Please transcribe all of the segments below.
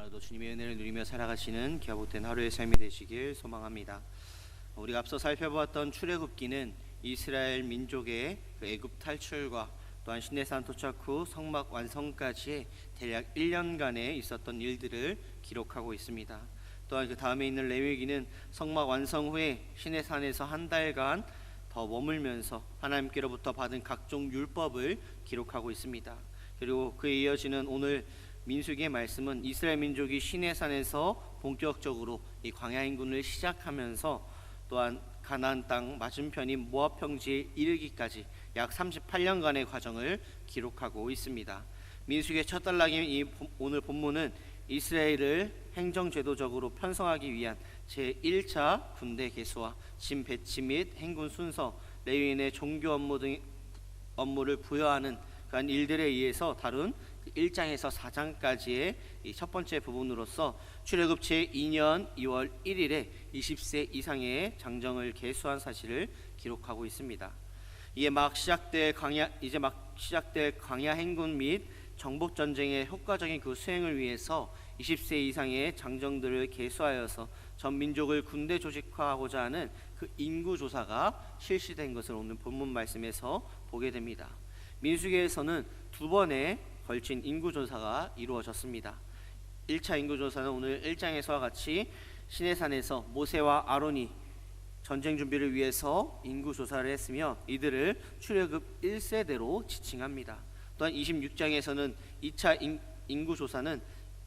오늘도 주님의 은혜를 누리며 살아가시는 격복된 하루의 삶이 되시길 소망합니다. 우리가 앞서 살펴보았던 출애굽기는 이스라엘 민족의 애굽 탈출과 또한 시내산 도착 후 성막 완성까지의 대략 1년간에 있었던 일들을 기록하고 있습니다. 또한 그 다음에 있는 레위기는 성막 완성 후에 시내산에서 한 달간 더 머물면서 하나님께로부터 받은 각종 율법을 기록하고 있습니다. 그리고 그에 이어지는 오늘 민수기의 말씀은 이스라엘 민족이 시내산에서 본격적으로 이 광야 행군을 시작하면서 또한 가나안 땅 맞은편인 모압 평지에 이르기까지 약 38년간의 과정을 기록하고 있습니다. 민수기의 첫 단락인 이 오늘 본문은 이스라엘을 행정제도적으로 편성하기 위한 제1차 군대 개수와 진 배치 및 행군 순서, 레위인의 종교 업무 등 업무를 부여하는 그런 일들에 의해서 다룬 1장에서 4장까지의 첫 번째 부분으로서 출애굽 제2년 2월 1일에 20세 이상의 장정을 계수한 사실을 기록하고 있습니다. 이제 막 시작될 광야 행군 및 정복 전쟁의 효과적인 그 수행을 위해서 20세 이상의 장정들을 계수하여서 전 민족을 군대 조직화하고자 하는 그 인구 조사가 실시된 것을 오늘 본문 말씀에서 보게 됩니다. 민수기에서는 두 번의 걸친 인구조사가 이루어졌습니다. 1차 인구조사는 오늘 1장에서와 같이 시내산에서 모세와 아론이 전쟁 준비를 위해서 인구조사를 했으며 이들을 출애굽 1세대로 지칭합니다. 또한 26장에서는 2차 인구조사는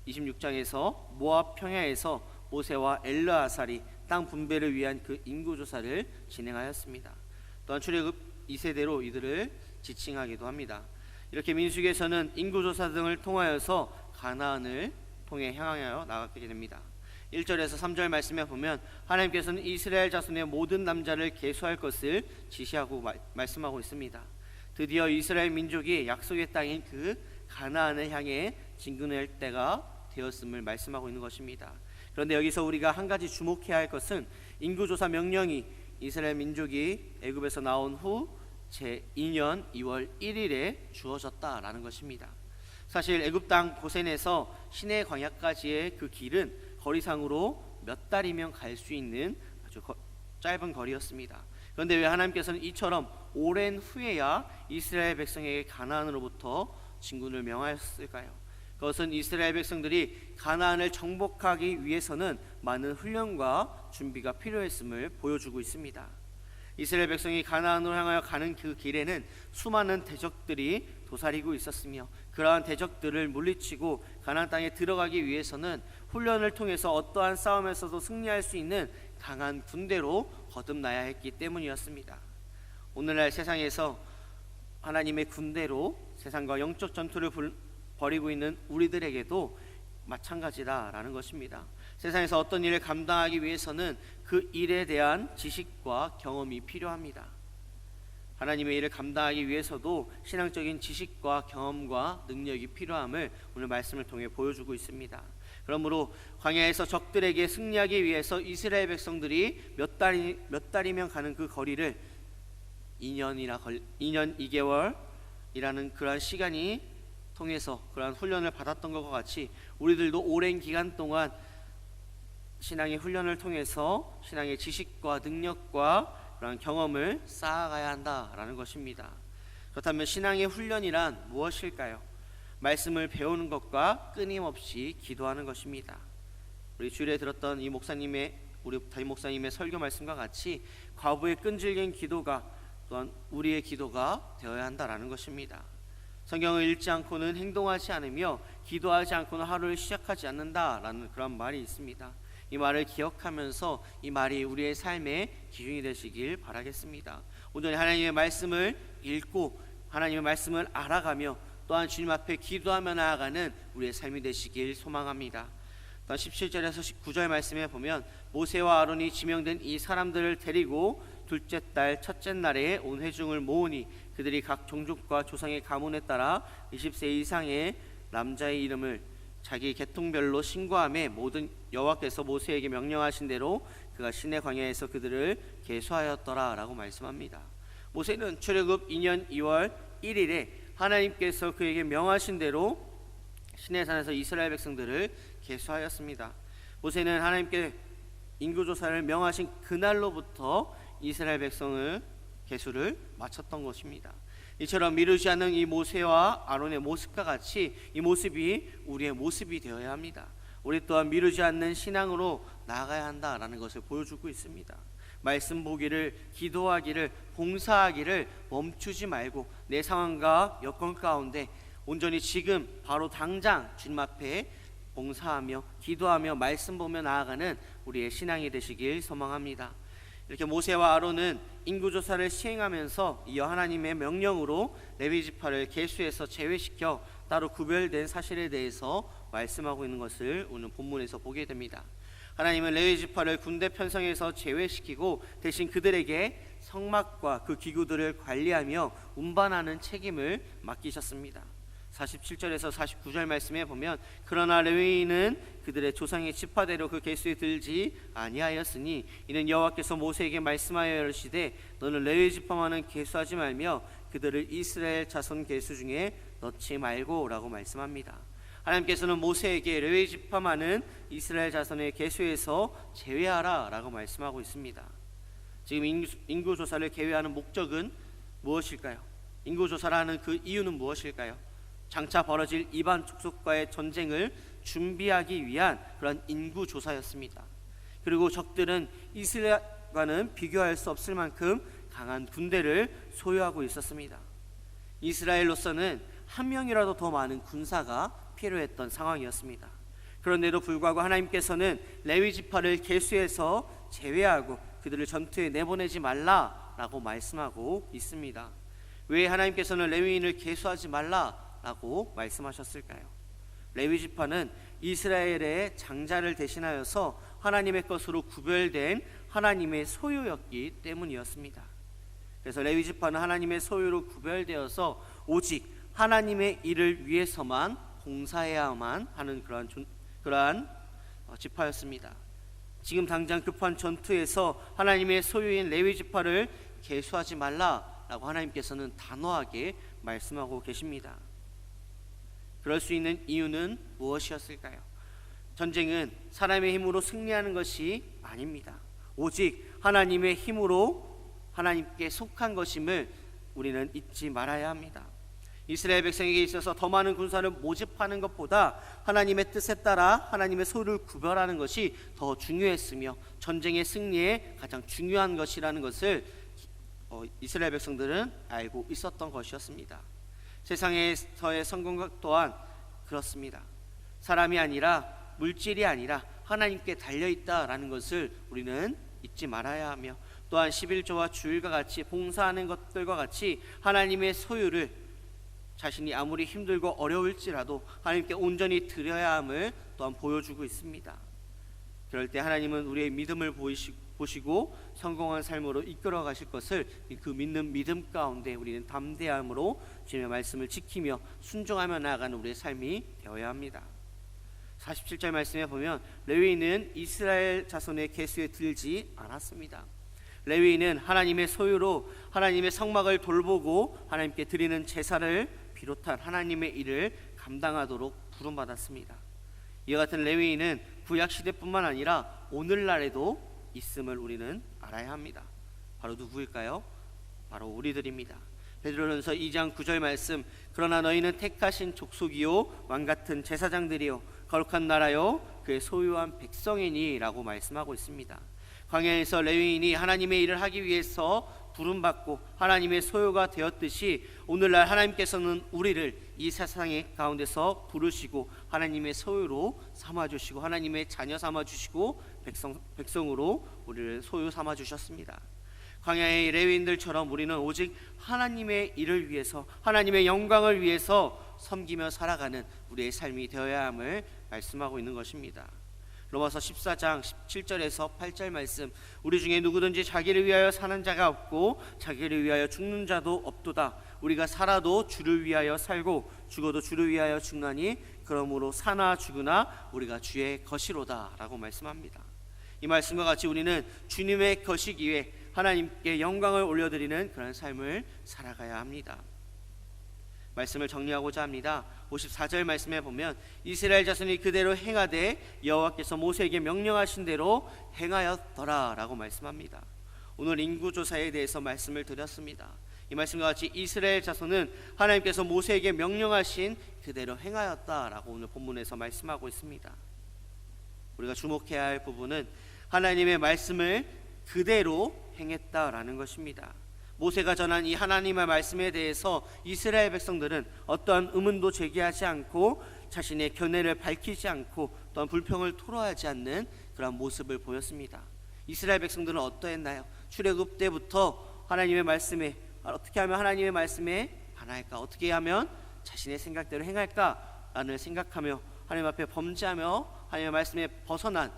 26장에서 모압 평야에서 모세와 엘르아살이 땅 분배를 위한 그 인구조사를 진행하였습니다. 또한 출애굽 2세대로 이들을 지칭하기도 합니다. 이렇게 민수기에서는 인구조사 등을 통하여서 가나안을 통해 향하여 나가게 됩니다. 1절에서 3절 말씀에 보면 하나님께서는 이스라엘 자손의 모든 남자를 계수할 것을 지시하고 말씀하고 있습니다. 드디어 이스라엘 민족이 약속의 땅인 그 가나안을 향해 진군할 때가 되었음을 말씀하고 있는 것입니다. 그런데 여기서 우리가 한 가지 주목해야 할 것은 인구조사 명령이 이스라엘 민족이 애굽에서 나온 후 제2년 2월 1일에 주어졌다라는 것입니다. 사실 애굽 땅 고센에서 시내 광야까지의 그 길은 거리상으로 몇 달이면 갈 수 있는 아주 짧은 거리였습니다. 그런데 왜 하나님께서는 이처럼 오랜 후에야 이스라엘 백성에게 가나안으로부터 진군을 명하였을까요? 그것은 이스라엘 백성들이 가나안을 정복하기 위해서는 많은 훈련과 준비가 필요했음을 보여주고 있습니다. 이스라엘 백성이 가나안으로 향하여 가는 그 길에는 수많은 대적들이 도사리고 있었으며 그러한 대적들을 물리치고 가나안 땅에 들어가기 위해서는 훈련을 통해서 어떠한 싸움에서도 승리할 수 있는 강한 군대로 거듭나야 했기 때문이었습니다. 오늘날 세상에서 하나님의 군대로 세상과 영적 전투를 벌이고 있는 우리들에게도 마찬가지다라는 것입니다. 세상에서 어떤 일을 감당하기 위해서는 그 일에 대한 지식과 경험이 필요합니다. 하나님의 일을 감당하기 위해서도 신앙적인 지식과 경험과 능력이 필요함을 오늘 말씀을 통해 보여주고 있습니다. 그러므로 광야에서 적들에게 승리하기 위해서 이스라엘 백성들이 몇 달이면 가는 그 거리를 2년 2개월이라는 그러한 시간이 통해서 그러한 훈련을 받았던 것과 같이 우리들도 오랜 기간 동안 신앙의 훈련을 통해서 신앙의 지식과 능력과 그런 경험을 쌓아가야 한다라는 것입니다. 그렇다면 신앙의 훈련이란 무엇일까요? 말씀을 배우는 것과 끊임없이 기도하는 것입니다. 우리 주일에 들었던 우리 담임 목사님의 설교 말씀과 같이 과부의 끈질긴 기도가 또한 우리의 기도가 되어야 한다라는 것입니다. 성경을 읽지 않고는 행동하지 않으며 기도하지 않고는 하루를 시작하지 않는다라는 그런 말이 있습니다. 이 말을 기억하면서 이 말이 우리의 삶의 기준이 되시길 바라겠습니다. 오늘 하나님의 말씀을 읽고 하나님의 말씀을 알아가며 또한 주님 앞에 기도하며 나아가는 우리의 삶이 되시길 소망합니다. 또한 17절에서 19절 말씀에 보면 모세와 아론이 지명된 이 사람들을 데리고 둘째 달 첫째 날에 온 회중을 모으니 그들이 각 종족과 조상의 가문에 따라 20세 이상의 남자의 이름을 자기 계통별로 신고하며 모든 여호와께서 모세에게 명령하신 대로 그가 시내 광야에서 그들을 계수하였더라 라고 말씀합니다. 모세는 출애굽 2년 2월 1일에 하나님께서 그에게 명하신 대로 시내산에서 이스라엘 백성들을 계수하였습니다. 모세는 하나님께 인구조사를 명하신 그날로부터 이스라엘 백성을 계수를 마쳤던 것입니다. 이처럼 미루지 않는 이 모세와 아론의 모습과 같이 이 모습이 우리의 모습이 되어야 합니다. 우리 또한 미루지 않는 신앙으로 나아가야 한다라는 것을 보여주고 있습니다. 말씀 보기를, 기도하기를, 봉사하기를 멈추지 말고 내 상황과 여건 가운데 온전히 지금 바로 당장 주님 앞에 봉사하며 기도하며 말씀 보며 나아가는 우리의 신앙이 되시길 소망합니다. 이렇게 모세와 아론은 인구조사를 시행하면서 이어 하나님의 명령으로 레위 지파를 계수해서 제외시켜 따로 구별된 사실에 대해서 말씀하고 있는 것을 오늘 본문에서 보게 됩니다. 하나님은 레위 지파를 군대 편성해서 제외시키고 대신 그들에게 성막과 그 기구들을 관리하며 운반하는 책임을 맡기셨습니다. 47절에서 49절 말씀에 보면 그러나 레위인은 그들의 조상의 지파대로 그 계수에 들지 아니하였으니 이는 여호와께서 모세에게 말씀하여 이르시되 너는 레위 지파만은 계수하지 말며 그들을 이스라엘 자손 계수 중에 넣지 말고 라고 말씀합니다. 하나님께서는 모세에게 레위 지파만은 이스라엘 자손의 계수에서 제외하라 라고 말씀하고 있습니다. 지금 인구조사를 계획하는 목적은 무엇일까요? 인구조사를 하는 그 이유는 무엇일까요? 장차 벌어질 이방 족속과의 전쟁을 준비하기 위한 그런 인구조사였습니다. 그리고 적들은 이스라엘과는 비교할 수 없을 만큼 강한 군대를 소유하고 있었습니다. 이스라엘로서는 한 명이라도 더 많은 군사가 필요했던 상황이었습니다. 그런데도 불구하고 하나님께서는 레위 지파를 계수해서 제외하고 그들을 전투에 내보내지 말라라고 말씀하고 있습니다. 왜 하나님께서는 레위인을 계수하지 말라라고 말씀하셨을까요? 레위 지파는 이스라엘의 장자를 대신하여서 하나님의 것으로 구별된 하나님의 소유였기 때문이었습니다. 그래서 레위 지파는 하나님의 소유로 구별되어서 오직 하나님의 일을 위해서만 봉사해야만 하는 그러한 지파였습니다. 지금 당장 급한 전투에서 하나님의 소유인 레위 지파를 계수하지 말라라고 하나님께서는 단호하게 말씀하고 계십니다. 그럴 수 있는 이유는 무엇이었을까요? 전쟁은 사람의 힘으로 승리하는 것이 아닙니다. 오직 하나님의 힘으로 하나님께 속한 것임을 우리는 잊지 말아야 합니다. 이스라엘 백성에게 있어서 더 많은 군사를 모집하는 것보다 하나님의 뜻에 따라 하나님의 소유를 구별하는 것이 더 중요했으며 전쟁의 승리에 가장 중요한 것이라는 것을 이스라엘 백성들은 알고 있었던 것이었습니다. 세상에서의 성공 또한 그렇습니다. 사람이 아니라 물질이 아니라 하나님께 달려있다라는 것을 우리는 잊지 말아야 하며 또한 11조와 주일과 같이 봉사하는 것들과 같이 하나님의 소유를 자신이 아무리 힘들고 어려울지라도 하나님께 온전히 드려야 함을 또한 보여주고 있습니다. 그럴 때 하나님은 우리의 믿음을 보시고 성공한 삶으로 이끌어 가실 것을 그 믿는 믿음 가운데 우리는 담대함으로 주님의 말씀을 지키며 순종하며 나아가는 우리의 삶이 되어야 합니다. 47절 말씀에 보면 레위인은 이스라엘 자손의 계수에 들지 않았습니다. 레위인은 하나님의 소유로 하나님의 성막을 돌보고 하나님께 드리는 제사를 비롯한 하나님의 일을 감당하도록 부름받았습니다. 이와 같은 레위인은 구약시대뿐만 아니라 오늘날에도 있음을 우리는 알아야 합니다. 바로 누구일까요? 바로 우리들입니다. 베드로전서 2장 9절 말씀 그러나 너희는 택하신 족속이요 왕같은 제사장들이요 거룩한 나라요 그의 소유한 백성이니 라고 말씀하고 있습니다. 광야에서 레위인이 하나님의 일을 하기 위해서 부름받고 하나님의 소유가 되었듯이 오늘날 하나님께서는 우리를 이 세상의 가운데서 부르시고 하나님의 소유로 삼아주시고 하나님의 자녀 삼아주시고 백성으로 우리를 소유 삼아주셨습니다. 광야의 레위인들처럼 우리는 오직 하나님의 일을 위해서 하나님의 영광을 위해서 섬기며 살아가는 우리의 삶이 되어야 함을 말씀하고 있는 것입니다. 로마서 14장 17절에서 8절 말씀 우리 중에 누구든지 자기를 위하여 사는 자가 없고 자기를 위하여 죽는 자도 없도다. 우리가 살아도 주를 위하여 살고 죽어도 주를 위하여 죽나니 그러므로 사나 죽으나 우리가 주의 것이로다 라고 말씀합니다. 이 말씀과 같이 우리는 주님의 것이기에 하나님께 영광을 올려드리는 그런 삶을 살아가야 합니다. 말씀을 정리하고자 합니다. 54절 말씀에 보면 이스라엘 자손이 그대로 행하되 여호와께서 모세에게 명령하신 대로 행하였더라 라고 말씀합니다. 오늘 인구조사에 대해서 말씀을 드렸습니다. 이 말씀과 같이 이스라엘 자손은 하나님께서 모세에게 명령하신 그대로 행하였다라고 오늘 본문에서 말씀하고 있습니다. 우리가 주목해야 할 부분은 하나님의 말씀을 그대로 행했다라는 것입니다. 모세가 전한 이 하나님의 말씀에 대해서 이스라엘 백성들은 어떠한 의문도 제기하지 않고 자신의 견해를 밝히지 않고 또한 불평을 토로하지 않는 그런 모습을 보였습니다. 이스라엘 백성들은 어떠했나요? 출애굽 때부터 하나님의 말씀에 어떻게 하면 하나님의 말씀에 반할까? 어떻게 하면 자신의 생각대로 행할까? 라는 생각하며 하나님 앞에 범죄하며 하나님의 말씀에 벗어난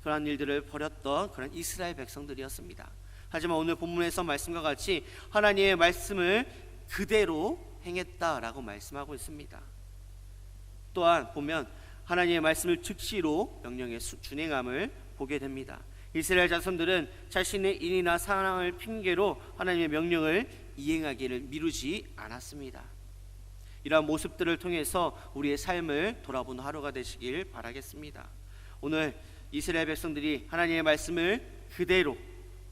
그런 일들을 벌였던 그런 이스라엘 백성들이었습니다. 하지만 오늘 본문에서 말씀과 같이 하나님의 말씀을 그대로 행했다라고 말씀하고 있습니다. 또한 보면 하나님의 말씀을 즉시로 명령에 준행함을 보게 됩니다. 이스라엘 자손들은 자신의 일이나 상황을 핑계로 하나님의 명령을 이행하기를 미루지 않았습니다. 이러한 모습들을 통해서 우리의 삶을 돌아보는 하루가 되시길 바라겠습니다. 오늘 이스라엘 백성들이 하나님의 말씀을 그대로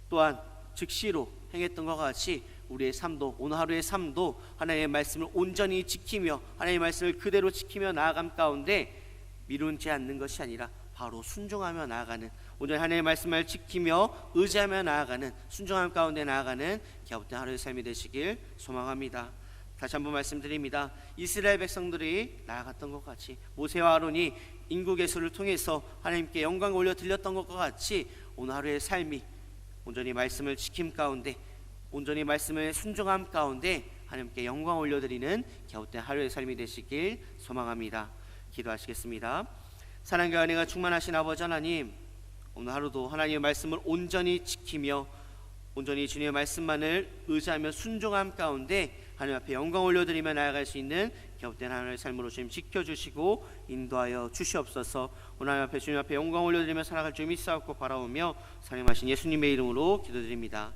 또한 즉시로 행했던 것 같이 우리의 삶도 오늘 하루의 삶도 하나님의 말씀을 온전히 지키며 하나님의 말씀을 그대로 지키며 나아감 가운데 미루지 않는 것이 아니라 바로 순종하며 나아가는, 오늘 하나님의 말씀을 지키며 의지하며 나아가는, 순종함 가운데 나아가는 기업된 하루의 삶이 되시길 소망합니다. 다시 한번 말씀드립니다. 이스라엘 백성들이 나아갔던 것 같이 모세와 아론이 인구계수를 통해서 하나님께 영광을 올려 드렸던 것과 같이 오늘 하루의 삶이 온전히 말씀을 지킴 가운데, 온전히 말씀을 순종함 가운데 하나님께 영광 올려드리는 기업된 하루의 삶이 되시길 소망합니다. 기도하시겠습니다. 사랑과 은혜가 충만하신 아버지 하나님, 오늘 하루도 하나님의 말씀을 온전히 지키며 온전히 주님의 말씀만을 의지하며 순종함 가운데 하나님 앞에 영광 올려드리며 나아갈 수 있는 기업된 하나님의 삶으로 주님 지켜주시고 인도하여 주시옵소서. 오늘 하나님 앞에 주님 앞에 영광 올려드리며 살아갈 줄 믿사옵고 바라오며 사랑하신 예수님의 이름으로 기도드립니다.